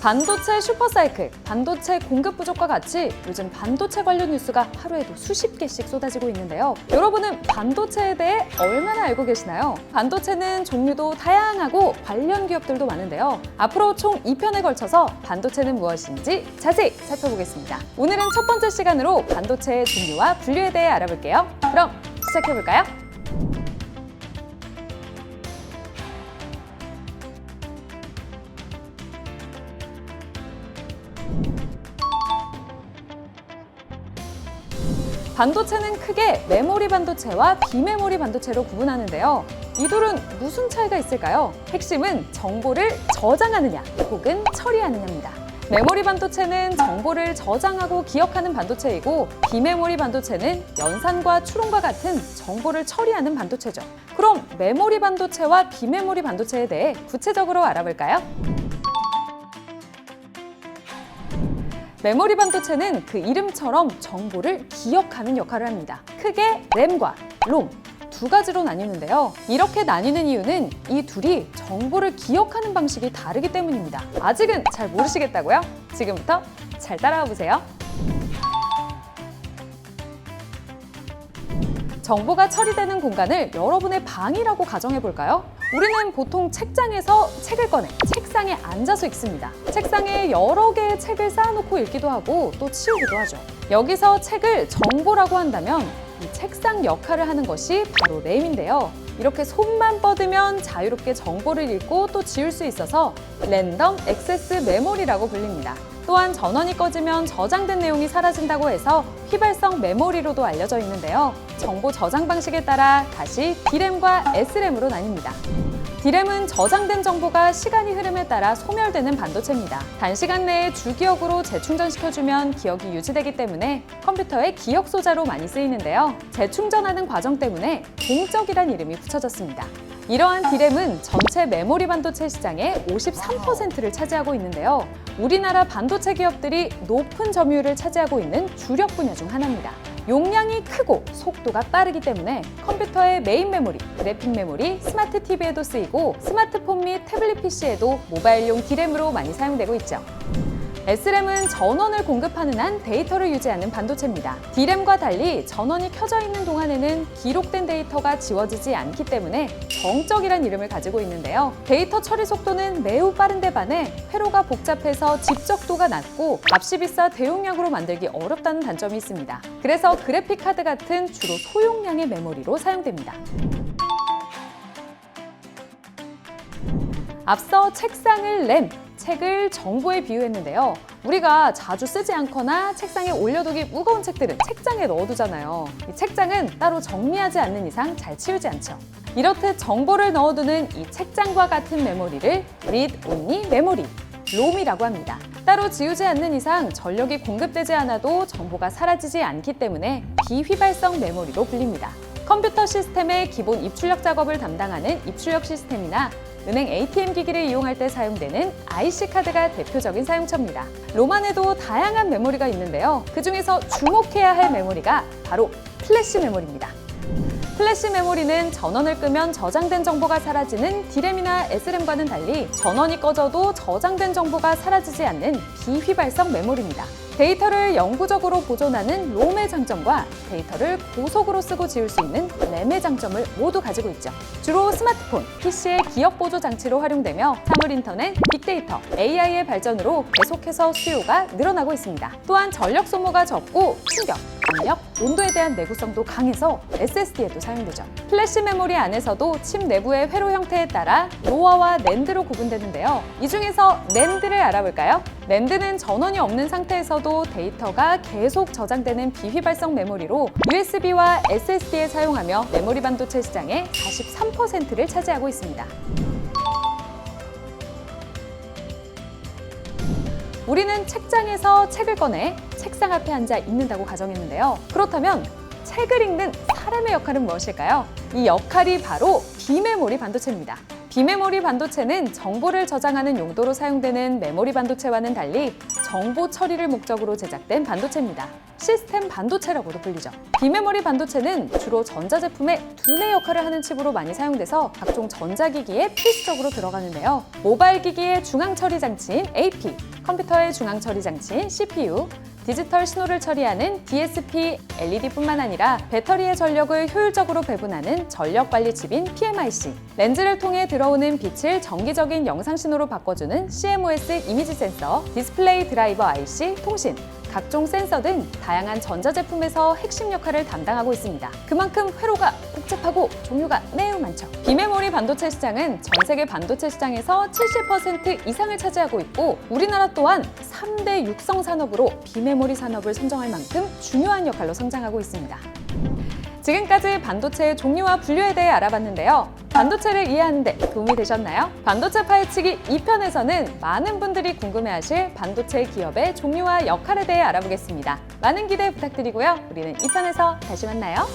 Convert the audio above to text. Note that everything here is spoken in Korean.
반도체 슈퍼사이클, 반도체 공급 부족과 같이 요즘 반도체 관련 뉴스가 하루에도 수십 개씩 쏟아지고 있는데요. 여러분은 반도체에 대해 얼마나 알고 계시나요? 반도체는 종류도 다양하고 관련 기업들도 많은데요. 앞으로 총 2편에 걸쳐서 반도체는 무엇인지 자세히 살펴보겠습니다. 오늘은 첫 번째 시간으로 반도체의 종류와 분류에 대해 알아볼게요. 그럼 시작해볼까요? 반도체는 크게 메모리 반도체와 비메모리 반도체로 구분하는데요. 이 둘은 무슨 차이가 있을까요? 핵심은 정보를 저장하느냐 혹은 처리하느냐입니다. 메모리 반도체는 정보를 저장하고 기억하는 반도체이고, 비메모리 반도체는 연산과 추론과 같은 정보를 처리하는 반도체죠. 그럼 메모리 반도체와 비메모리 반도체에 대해 구체적으로 알아볼까요? 메모리 반도체는 그 이름처럼 정보를 기억하는 역할을 합니다. 크게 램과 롬 두 가지로 나뉘는데요. 이렇게 나뉘는 이유는 이 둘이 정보를 기억하는 방식이 다르기 때문입니다. 아직은 잘 모르시겠다고요? 지금부터 잘 따라와 보세요. 정보가 처리되는 공간을 여러분의 방이라고 가정해 볼까요? 우리는 보통 책장에서 책을 꺼내 책상에 앉아서 읽습니다. 책상에 여러 개의 책을 쌓아놓고 읽기도 하고 또 치우기도 하죠. 여기서 책을 정보라고 한다면 이 책상 역할을 하는 것이 바로 램인데요. 이렇게 손만 뻗으면 자유롭게 정보를 읽고 또 지울 수 있어서 랜덤 액세스 메모리라고 불립니다. 또한 전원이 꺼지면 저장된 내용이 사라진다고 해서 휘발성 메모리로도 알려져 있는데요. 정보 저장 방식에 따라 다시 D램과 S램으로 나뉩니다. D램은 저장된 정보가 시간이 흐름에 따라 소멸되는 반도체입니다. 단시간 내에 주기억으로 재충전시켜주면 기억이 유지되기 때문에 컴퓨터의 기억 소자로 많이 쓰이는데요. 재충전하는 과정 때문에 동적이란 이름이 붙여졌습니다. 이러한 D램은 전체 메모리 반도체 시장의 53%를 차지하고 있는데요. 우리나라 반도체 기업들이 높은 점유율을 차지하고 있는 주력 분야 중 하나입니다. 용량이 크고 속도가 빠르기 때문에 컴퓨터의 메인 메모리, 그래픽 메모리, 스마트 TV에도 쓰이고 스마트폰 및 태블릿 PC에도 모바일용 D램으로 많이 사용되고 있죠. S램은 전원을 공급하는 한 데이터를 유지하는 반도체입니다. D램과 달리 전원이 켜져 있는 동안에는 기록된 데이터가 지워지지 않기 때문에 정적이란 이름을 가지고 있는데요. 데이터 처리 속도는 매우 빠른데 반해 회로가 복잡해서 집적도가 낮고 값이 비싸 대용량으로 만들기 어렵다는 단점이 있습니다. 그래서 그래픽 카드 같은 주로 소용량의 메모리로 사용됩니다. 앞서 책상을 램, 책을 정보에 비유했는데요. 우리가 자주 쓰지 않거나 책상에 올려두기 무거운 책들은 책장에 넣어두잖아요. 이 책장은 따로 정리하지 않는 이상 잘 치우지 않죠. 이렇듯 정보를 넣어두는 이 책장과 같은 메모리를 Read Only Memory, 롬이라고 합니다. 따로 지우지 않는 이상 전력이 공급되지 않아도 정보가 사라지지 않기 때문에 비휘발성 메모리로 불립니다. 컴퓨터 시스템의 기본 입출력 작업을 담당하는 입출력 시스템이나 은행 ATM 기기를 이용할 때 사용되는 IC카드가 대표적인 사용처입니다. 롬 안에도 다양한 메모리가 있는데요. 그 중에서 주목해야 할 메모리가 바로 플래시 메모리입니다. 플래시 메모리는 전원을 끄면 저장된 정보가 사라지는 D램이나 S램과는 달리 전원이 꺼져도 저장된 정보가 사라지지 않는 비휘발성 메모리입니다. 데이터를 영구적으로 보존하는 롬의 장점과 데이터를 고속으로 쓰고 지울 수 있는 램의 장점을 모두 가지고 있죠. 주로 스마트폰, PC의 기억 보조 장치로 활용되며 사물 인터넷, 빅데이터, AI의 발전으로 계속해서 수요가 늘어나고 있습니다. 또한 전력 소모가 적고 충격, 압력, 온도에 대한 내구성도 강해서 SSD에도 사용되죠. 플래시 메모리 안에서도 칩 내부의 회로 형태에 따라 로어와 낸드로 구분되는데요. 이 중에서 낸드를 알아볼까요? 낸드는 전원이 없는 상태에서도 데이터가 계속 저장되는 비휘발성 메모리로 USB와 SSD에 사용하며 메모리 반도체 시장의 43%를 차지하고 있습니다. 우리는 책장에서 책을 꺼내 책상 앞에 앉아 읽는다고 가정했는데요. 그렇다면 책을 읽는 사람의 역할은 무엇일까요? 이 역할이 바로 비메모리 반도체입니다. 비메모리 반도체는 정보를 저장하는 용도로 사용되는 메모리 반도체와는 달리 정보 처리를 목적으로 제작된 반도체입니다. 시스템 반도체라고도 불리죠. 비메모리 반도체는 주로 전자제품의 두뇌 역할을 하는 칩으로 많이 사용돼서 각종 전자기기에 필수적으로 들어가는데요. 모바일 기기의 중앙 처리 장치인 AP, 컴퓨터의 중앙 처리 장치인 CPU, 디지털 신호를 처리하는 DSP, LED뿐만 아니라 배터리의 전력을 효율적으로 배분하는 전력 관리 칩인 PMIC, 렌즈를 통해 들어오는 빛을 정기적인 영상 신호로 바꿔주는 CMOS 이미지 센서, 디스플레이 드라이버 IC, 통신, 각종 센서 등 다양한 전자제품에서 핵심 역할을 담당하고 있습니다. 그만큼 회로가 복잡하고 종류가 매우 많죠. 비메모리 반도체 시장은 전 세계 반도체 시장에서 70% 이상을 차지하고 있고 우리나라 또한 3대 육성 산업으로 비메모리 산업을 선정할 만큼 중요한 역할로 성장하고 있습니다. 지금까지 반도체의 종류와 분류에 대해 알아봤는데요. 반도체를 이해하는 데 도움이 되셨나요? 반도체 파헤치기 2편에서는 많은 분들이 궁금해하실 반도체 기업의 종류와 역할에 대해 알아보겠습니다. 많은 기대 부탁드리고요. 우리는 2편에서 다시 만나요.